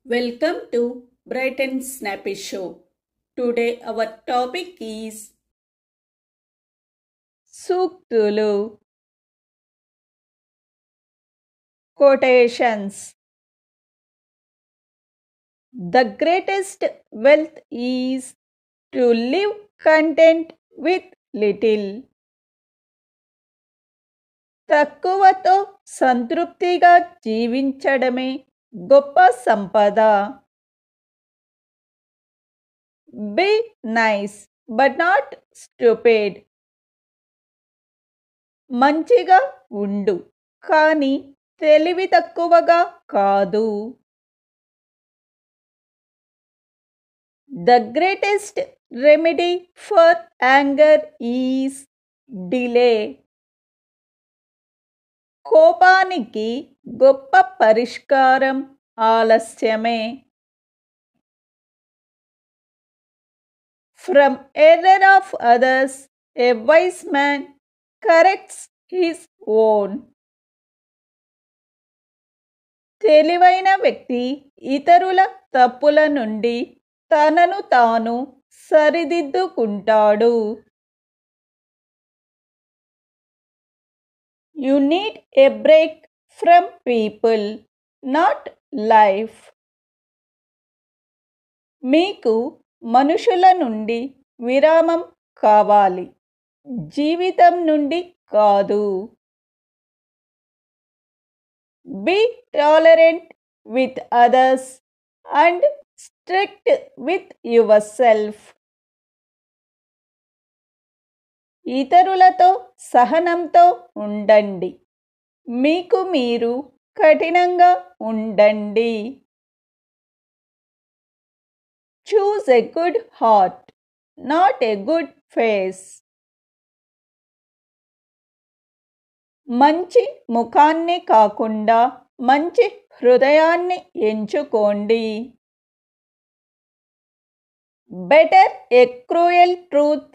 Welcome to Bright and Snappy Show. Today our topic is Suktulu. Quotations. The greatest wealth is to live content with little. తక్కువతో సంతృప్తిగా జీవించడమే గొప్ప సంపద. Be nice but not stupid. మంచిగా ఉండు కానీ తెలివి తక్కువగా కాదు. The greatest remedy for anger is delay. కోపానికి గొప్ప పరిష్కారం ఆలస్యమే. From error of others, a wise man corrects his own. తెలివైన వ్యక్తి ఇతరుల తప్పుల నుండి తనను తాను సరిదిద్దుకుంటాడు. You need a break from people, not life. మీకు మనుషుల నుండి విరామం కావాలి, జీవితం నుండి కాదు. Be tolerant with others and strict with yourself. ఇతరులతో సహనంతో ఉండండి, మీకు మీరు కఠినంగా ఉండండి. Choose a good heart, not a good face. మంచి ముఖాన్ని కాకుండా మంచి హృదయాన్ని ఎంచుకోండి. Better a cruel truth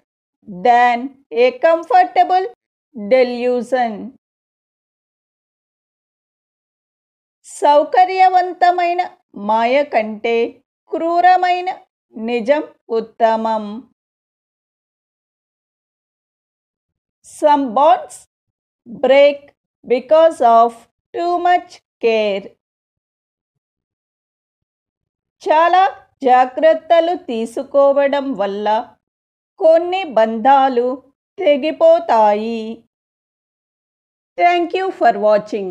than a comfortable delusion. సౌకర్యవంతమైన మాయ కంటే క్రూరమైన నిజం ఉత్తమం. Some bonds break because of too much care. చాలా జాగ్రత్తలు తీసుకోవడం వల్ల కొన్ని బంధాలు తెగిపోతాయి. Thank you for watching.